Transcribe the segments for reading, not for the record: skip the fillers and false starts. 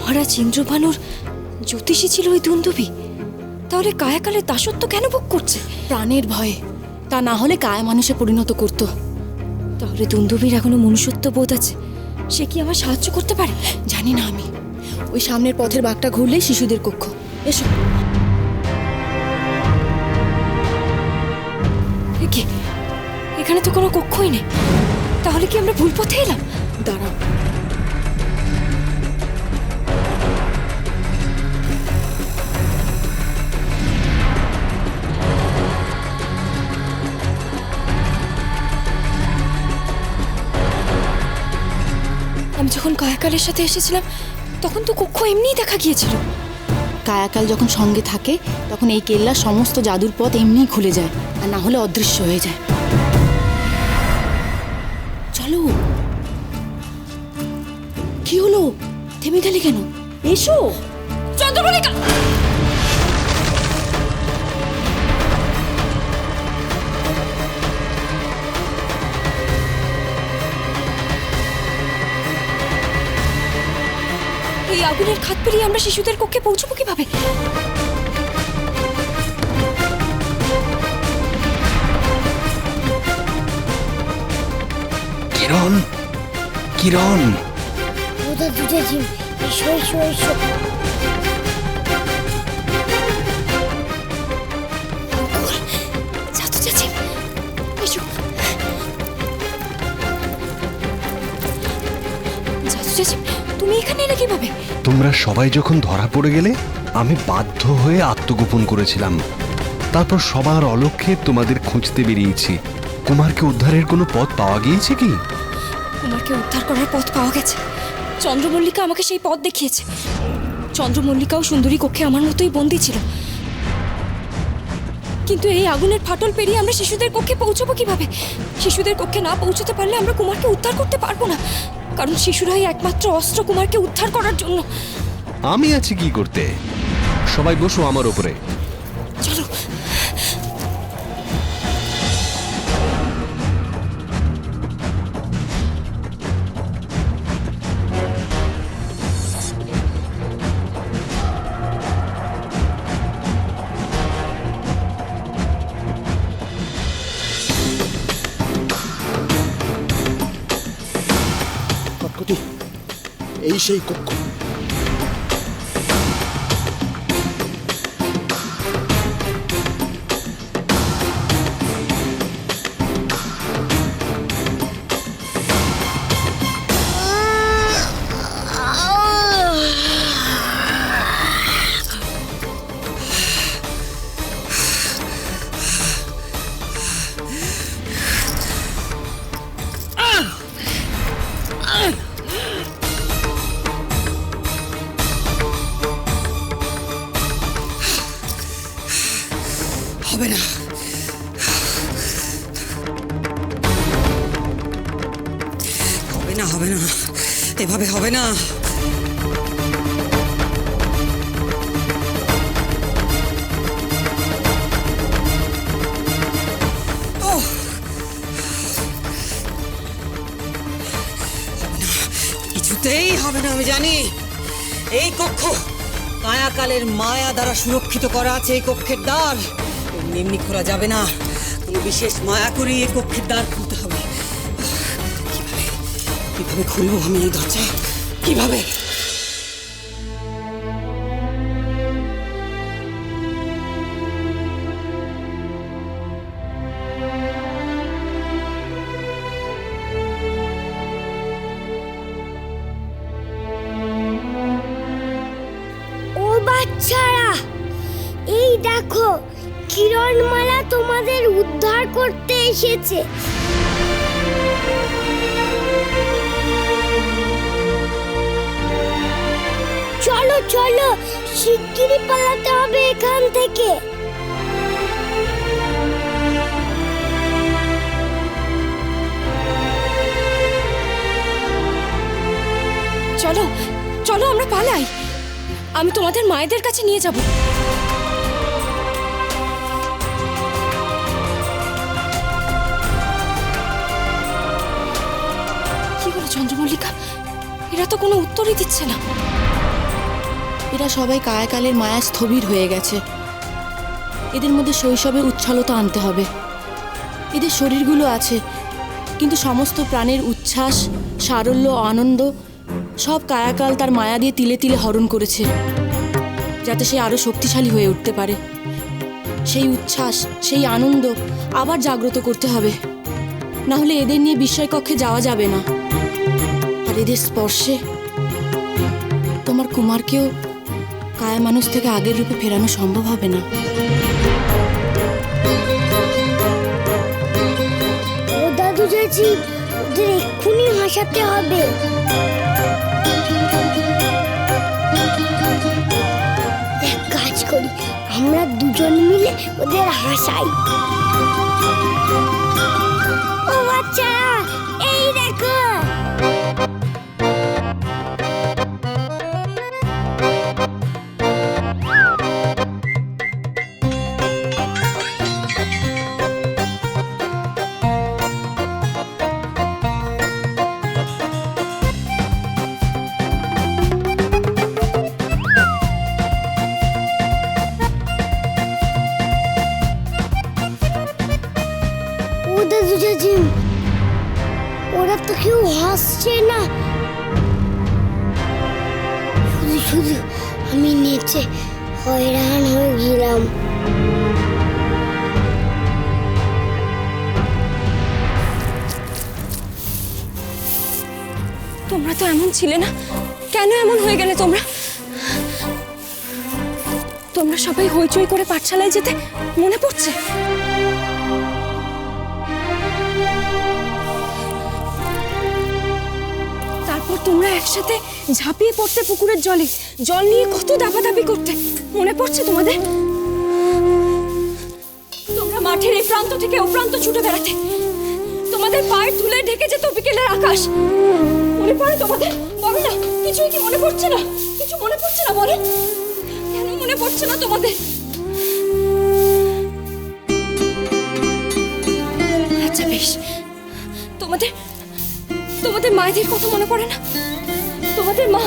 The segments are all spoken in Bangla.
মহারাজ ইন্দ্রভানুর জ্যোতিষী ছিল ওই দুন্দুভি। তাহলে কায়াকালের দাসত্ব কেন ভোগ করছে? প্রাণের ভয়ে, তা না হলে কায়া মানুষে পরিণত করত। তাহলে দুন্দুভির এখনো মনুষ্যত্ব বোধ আছে, সে কি আমার সাহায্য করতে পারে? জানি না আমি। ওই সামনের পথের বাঘটা ঘুরলেই শিশুদের কক্ষ। এসো। কি, এখানে তো কোনো কক্ষই নেই। তাহলে কি আমরা ভুল পথে এলাম? দাঁড়াও। আমি যখন কায়াকালের সাথে এসেছিলাম তখন তো কক্ষ এমনিই দেখা গিয়েছিল। কায়াকাল যখন সঙ্গে থাকে তখন এই কেল্লার সমস্ত জাদুর পথ এমনিই খুলে যায়, আর না হলে অদৃশ্য হয়ে যায়। চলো। কি হলো, থেমে গেলে কেন? এসো। চন্দ্রমল্লিকা! এই আগুনের খাত পেরিয়ে আমরা শিশুদের কক্ষে পৌঁছবো কিভাবে? কিরণ, কিরণ, ওদের দুধে জিম, এসো এসো এসো। জাদু চাচি, এসো। জাদু চাচি, তুমি এখানে এলে কিভাবে? তোমরা সবাই যখন ধরা পড়ে গেলে আমি বাধ্য হয়ে আত্মগোপন করেছিলাম। তারপর সবার অলক্ষ্যে তোমাদের খুঁজতে বেরিয়েছি। কুমারকে উদ্ধারের কোনো পথ পাওয়া গিয়েছে কি? কুমারকে উদ্ধার করার পথ পাওয়া গেছে। চন্দ্রমল্লিকা আমাকে সেই পথ দেখিয়েছে। চন্দ্রমল্লিকাও সুন্দরী কক্ষে আমার মতোই বন্দী ছিল। কিন্তু এই আগুনের ফাটল পেরিয়ে আমরা শিশুদের কক্ষে পৌঁছবো কিভাবে? শিশুদের কক্ষে না পৌঁছতে পারলে আমরা কুমারকে উদ্ধার করতে পারবো না, কারণ শিশুরাই একমাত্র অস্ত্র কুমারকে উদ্ধার করার জন্য। আমি আছি কি করতে? সবাই বসো আমার ওপরে। চলো। কটকটি, এই সেই কক্ষ। হবে না, হবে না, হবে না, এভাবে হবে না। কিছুতেই হবে না, আমি জানি। এই কক্ষ কায়াকালের মায়া দ্বারা সুরক্ষিত করা আছে। এই কক্ষের দ্বার এমনি এমনি খোলা যাবে না, কোনো বিশেষ মায়া করে এই কক্ষের দ্বার খুলতে হবে। কিভাবে কিভাবে খুলবো আমি এই দরজা? কিভাবে? ও বাচ্চারা, এই দেখো, কিরণমালা তোমাদের উদ্ধার করতে এসেছে। চলো চলো, শিগগিরই পালাতে হবে এখান থেকে। চলো চলো, আমরা পালাই। আমি তোমাদের মায়েদের কাছে নিয়ে যাব। কি হলো চন্দ্রমল্লিকা? এরা তো কোনো উত্তরই দিচ্ছে না। এরা সবাই কায়াকালের মায়া স্থবির হয়ে গেছে। এদের মধ্যে শৈশবের উচ্ছলতা আনতে হবে। এদের শরীরগুলো আছে, কিন্তু সমস্ত প্রাণের উচ্ছ্বাস, সারল্য, আনন্দ সব কায়াকাল তার মায়া দিয়ে তিলে তিলে হরণ করেছে, যাতে সে আরো শক্তিশালী হয়ে উঠতে পারে। সেই উচ্ছ্বাস, সেই আনন্দ আবার জাগ্রত করতে হবে, না হলে এদের নিয়ে বিস্ময় কক্ষে যাওয়া যাবে না। আর এদের স্পর্শে তোমার কুমারকেও কায়া মানুষ থেকে আগের রূপে ফেরানো সম্ভব হবে না। ও দাদু জেঠি, ওদের এক্ষুনি হাসাতে হবে। এক কাজ করি, আমরা দুজন মিলে ওদের হাসাই। ও বাচ্চারা, এই দেখো। ওদের দুজেছি, ওরা তো কেউ হাসছে না। শুধু শুধু আমি নেচে হয়রান হয়ে গেলাম। তোমরা তো এমন ছিলে না, কেন এমন হয়ে গেলে তোমরা? তোমরা সবাই হইচই করে পাঠশালায় যেতে মনে পড়ছে? তারপর তোমরা একসাথে ঝাঁপিয়ে পড়তে পুকুরের জলে, জল নিয়ে কত দাপাদাপি করতে মনে পড়ছে তোমাদের? তোমরা মাঠের এই প্রান্ত থেকে ও প্রান্ত ছুটে বেড়াতে, তোমাদের পায়ের ধুলে ঢেকে যেত বিকেলের আকাশ। মনে পড়ে তোমাদের? বলো না, কিছুই কি মনে পড়ছে না? কিছু মনে পড়ছে না? বলে কেন মনে পড়ছে না তোমাদের? আচ্ছা বেশ, তোমাদের তোমাদের মায়েদের কথা মনে পড়ে না? তোমাদের মা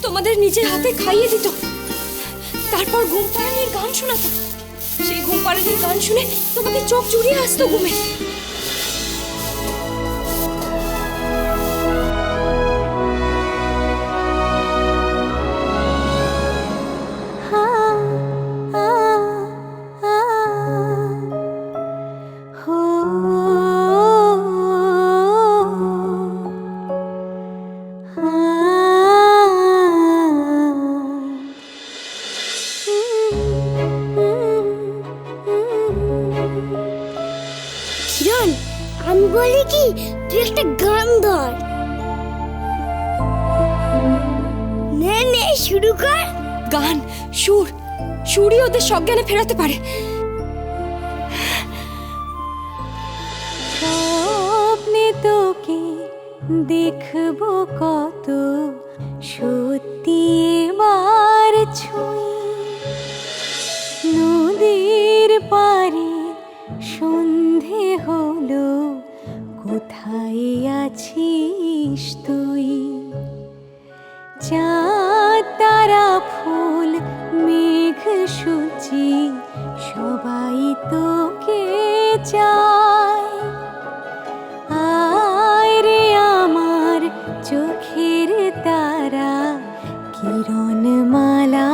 তোমাদের নিজের হাতে খাইয়ে দিত, তারপর ঘুম পাড়ানির গান শোনাতো। সেই ঘুম পাড়ানির গান শুনে তোমাদের চোখ জুড়িয়ে আসতো ঘুমে। কিরণ, আমি বলি কি, তুই একটা গান ধর। নে নে, শুরু কর। গান, সুর, সুরই ওদের সজ্ঞানে ফেরাতে পারে। স্বপ্নে তোকে দেখবো কত, সত্যি এবার ছুঁই নদীর পারে। সন্ধে হলো, কোথায় আছিস তুই? চাঁদ তারা ফুল মেঘ সূচি সবাই তোকে চায়। আয় রে আমার চোখের তারা, কিরণ মালা